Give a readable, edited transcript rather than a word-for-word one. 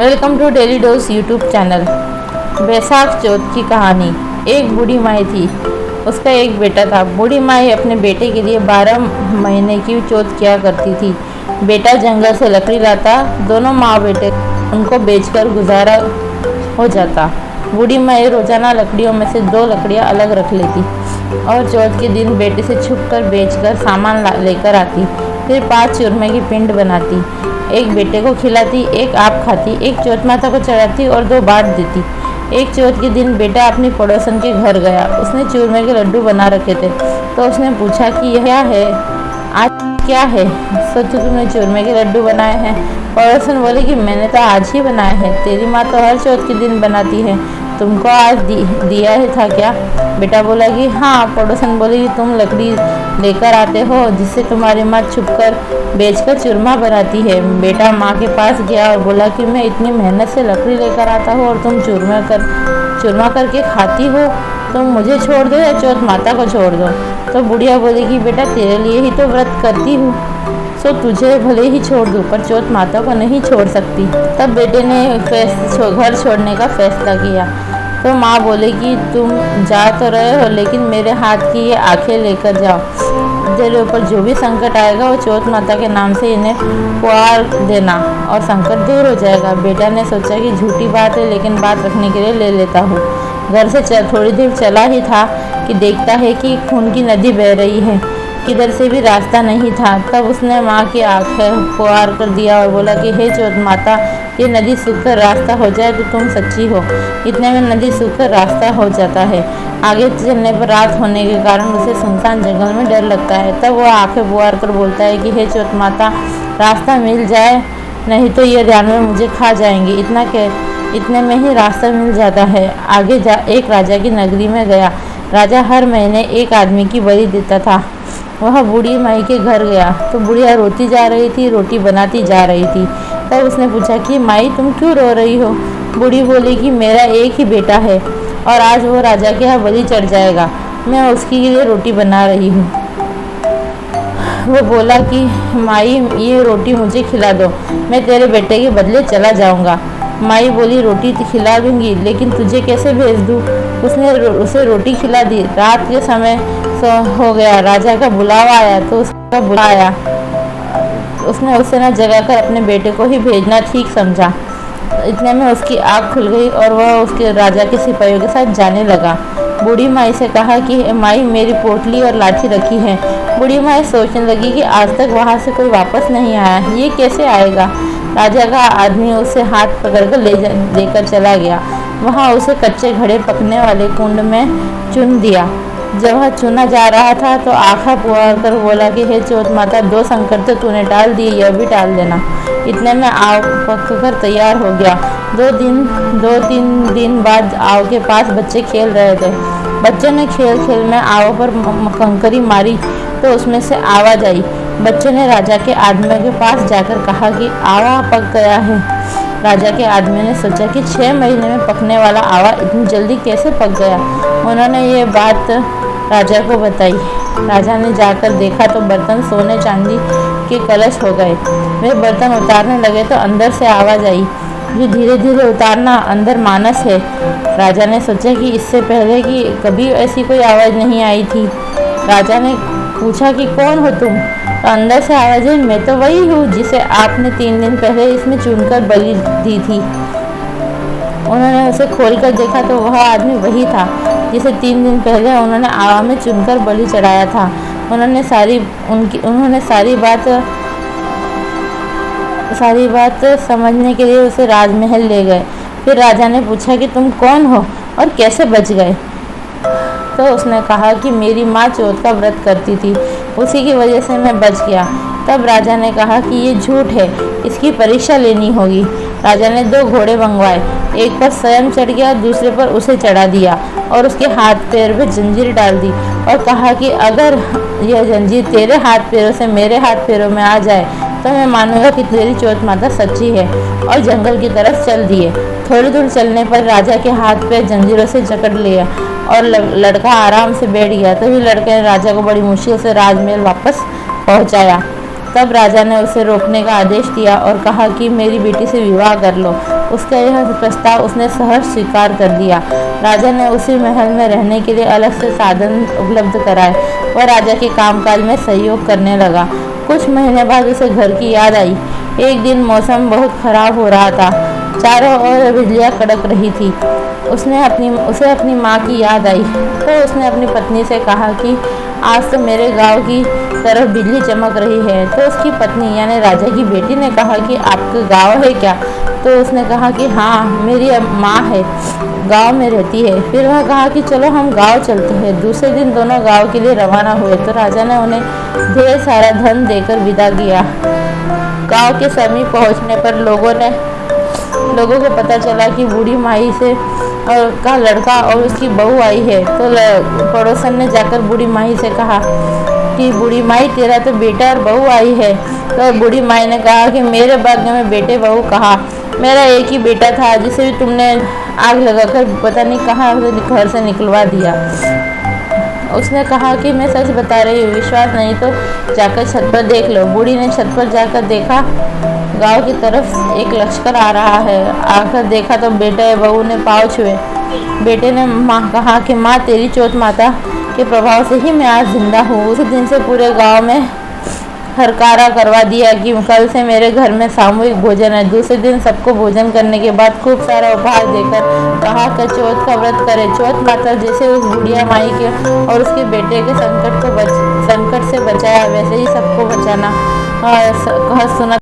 Welcome to daily dose YouTube channel. Baisakh Chauth की कहानी। एक बूढ़ी माई थी, उसका एक बेटा था। बूढ़ी माई अपने बेटे के लिए 12 महीने की चौथ किया करती थी। बेटा जंगल से लकड़ी लाता, दोनों माँ बेटे उनको बेचकर गुजारा हो जाता। बूढ़ी माई रोजाना लकड़ियों में से 2 लकड़ियाँ अलग रख लेती और चौथ के दिन बेटे से छुपकर बेचकर सामान लेकर आती। फिर 5 चूरमे की पिंड बनाती, एक बेटे को खिलाती, एक आप खाती, एक चौथ माता को चढ़ाती और 2 बांट देती। एक चौथ के दिन बेटा अपनी पड़ोसन के घर गया। उसने चूरमे के लड्डू बना रखे थे, तो उसने पूछा कि यह क्या है, आज क्या है? सोचो तुमने चूरमे के लड्डू बनाए हैं। पड़ोसन बोले कि मैंने तो आज ही बनाए हैं, तेरी माँ तो हर चौथ के दिन बनाती है, तुमको आज दिया ही था क्या? बेटा बोला कि हाँ। पड़ोसन बोले कि तुम लकड़ी लेकर आते हो जिससे तुम्हारी माँ छुपकर बेचकर चूरमा बनाती है। बेटा माँ के पास गया और बोला कि मैं इतनी मेहनत से लकड़ी लेकर आता हूँ और तुम चूरमा करके खाती हो, तुम मुझे छोड़ दो या चौथ माता को छोड़ दो। तो बुढ़िया बोली कि बेटा तेरे लिए ही तो व्रत करती हूँ, सो तुझे भले ही छोड़ दूँ पर चौथ माता को नहीं छोड़ सकती। तब बेटे ने घर छोड़ने का फैसला किया। तो माँ बोले कि तुम जा तो रहे हो, लेकिन मेरे हाथ की ये आंखें लेकर जाओ। तेरे ऊपर जो भी संकट आएगा वो चौथ माता के नाम से इन्हें पुकार देना और संकट दूर हो जाएगा। बेटा ने सोचा कि झूठी बात है, लेकिन बात रखने के लिए ले लेता हूँ। घर से थोड़ी देर चला ही था कि देखता है कि खून की नदी बह रही है, किधर से भी रास्ता नहीं था। तब उसने माँ की आंखें पुकार कर दिया और बोला कि हे चौथ माता, ये नदी सूखकर रास्ता हो जाए तो तुम सच्ची हो। इतने में नदी सूखकर रास्ता हो जाता है। आगे चलने पर रात होने के कारण उसे सुनसान जंगल में डर लगता है। तब वह आंखें पुकार कर बोलता है कि हे चौथ माता, रास्ता मिल जाए, नहीं तो ये जानवर मुझे खा जाएंगे। इतने में ही रास्ता मिल जाता है। आगे एक राजा की नगरी में गया। राजा हर महीने एक आदमी की बलि देता था। वह बूढ़ी माई के घर गया तो बुढ़िया रोती जा रही थी, रोटी बनाती जा रही थी। तब उसने पूछा कि माई तुम क्यों रो रही हो? बूढ़ी बोली कि मेरा एक ही बेटा है और आज वो राजा के यहाँ बलि चढ़ जाएगा, मैं उसके लिए रोटी बना रही हूँ। वो बोला कि माई ये रोटी मुझे खिला दो, मैं तेरे बेटे के बदले चला जाऊँगा। माई बोली रोटी तो खिला दूंगी, लेकिन तुझे कैसे भेज दूँ? उसने उसे रोटी खिला दी। रात के समय हो गया, राजा का बुलावा आया तो उसका बुलाया। उसने उसे न जगाकर अपने बेटे को ही भेजना ठीक समझा। इतने में उसकी आँख खुल गई और वह उसके राजा के सिपाहियों के साथ जाने लगा। बूढ़ी माई से कहा कि माई मेरी पोटली और लाठी रखी है। बूढ़ी माई सोचने लगी कि आज तक वहाँ से कोई वापस नहीं आया, ये कैसे आएगा? राजा का आदमी उसे हाथ पकड़कर लेकर चला गया। वहाँ उसे कच्चे घड़े पकने वाले कुंड में चुन दिया। जब वह चुना जा रहा था तो आँखा पुकार कर बोला कि हे चौथ माता, 2 संकट तो तूने टाल दिए, यह भी टाल देना। इतने में आव पककर तैयार हो गया। 2-3 दिन बाद आव के पास बच्चे खेल रहे थे। बच्चों ने खेल खेल में आव पर कंकरी मारी तो उसमें से आवाज आई। बच्चों ने राजा के आदमी के पास जाकर कहा कि आवा पक गया है। राजा के आदमी ने सोचा कि 6 महीने में पकने वाला आवा इतनी जल्दी कैसे पक गया। उन्होंने ये बात राजा को बताई। राजा ने जाकर देखा तो बर्तन सोने चांदी के कलश हो गए। वे बर्तन उतारने लगे तो अंदर से आवाज़ आई, जो धीरे धीरे उतारना, अंदर मानस है। राजा ने सोचा कि इससे पहले कि कभी ऐसी कोई आवाज़ नहीं आई थी। राजा ने पूछा कि कौन हो तुम? तो अंदर से आवाज़ आई, मैं तो वही हूँ जिसे आपने 3 दिन पहले इसमें चुनकर बलि दी थी। उन्होंने उसे खोलकर देखा तो वह आदमी वही था जिसे 3 दिन पहले उन्होंने आवा में चुनकर बलि चढ़ाया था। उन्होंने सारी बात समझने के लिए उसे राजमहल ले गए। फिर राजा ने पूछा कि तुम कौन हो और कैसे बच गए? तो उसने कहा कि मेरी माँ चौथ का व्रत करती थी, उसी की वजह से मैं बच गया। तब राजा ने कहा कि ये झूठ है, इसकी परीक्षा लेनी होगी। राजा ने 2 घोड़े मंगवाए, एक पर स्वयं चढ़ गया, दूसरे पर उसे चढ़ा दिया और उसके हाथ पैर में जंजीर डाल दी और कहा कि अगर यह जंजीर तेरे हाथ पैरों से मेरे हाथ पैरों में आ जाए तो मैं मानूंगा कि तेरी चौथ माता सच्ची है, और जंगल की तरफ चल दिए। थोड़ी दूर चलने पर राजा के हाथ पैर जंजीरों से जकड़ लिया और लड़का आराम से बैठ गया। तभी लड़के ने राजा को बड़ी मुश्किल से राजमहल वापस पहुंचाया। तब राजा ने उसे रोकने का आदेश दिया और कहा कि मेरी बेटी से विवाह कर लो। उसका यह प्रस्ताव उसने सहर्ष स्वीकार कर दिया। राजा ने उसी महल में रहने के लिए अलग से साधन उपलब्ध कराए। वह राजा के कामकाज में सहयोग करने लगा। कुछ महीने बाद उसे घर की याद आई। एक दिन मौसम बहुत खराब हो रहा था, चारों ओर बिजलियां कड़क रही थी। उसे अपनी माँ की याद आई, तो उसने अपनी पत्नी से कहा कि आज तो मेरे गांव की तरफ बिजली चमक रही है। तो उसकी पत्नी यानी राजा की बेटी ने कहा कि आपका गांव है क्या? तो उसने कहा कि हाँ, मेरी माँ है, गांव में रहती है। फिर वह कहा कि चलो हम गांव चलते हैं। दूसरे दिन दोनों गांव के लिए रवाना हुए तो राजा ने उन्हें ढेर सारा धन देकर विदा किया। गांव के समीप पहुंचने पर लोगों को पता चला कि बूढ़ी माई से और का लड़का और उसकी बहू आई है। तो पड़ोसन ने जाकर बूढ़ी माई से कहा कि बूढ़ी माई, तेरा तो बेटा और बहू आई है। तो बूढ़ी माई ने कहा कि मेरे भाग्य में बेटे बहू कहा, मेरा एक ही बेटा था जिसे भी तुमने आग लगाकर पता नहीं कहाँ घर से निकलवा दिया। उसने कहा कि मैं सच बता रही हूँ, विश्वास नहीं तो जाकर छत पर देख लो। बूढ़ी ने छत पर जाकर देखा, गांव की तरफ एक लश्कर आ रहा है। आकर देखा तो बेटे बहू ने पाँव छुए। बेटे ने कहा कि माँ, तेरी चौथ माता के प्रभाव से ही मैं आज जिंदा हूँ। उस दिन से पूरे गांव में हरकारा करवा दिया कि कल से मेरे घर में सामूहिक भोजन है। दूसरे दिन सबको भोजन करने के बाद खूब सारा उपहार देकर कहा कि चौथ का व्रत करे। चौथ माता जैसे उस बुढ़िया माई के और उसके बेटे के संकट से बचाया, वैसे ही सबको बचाना सुना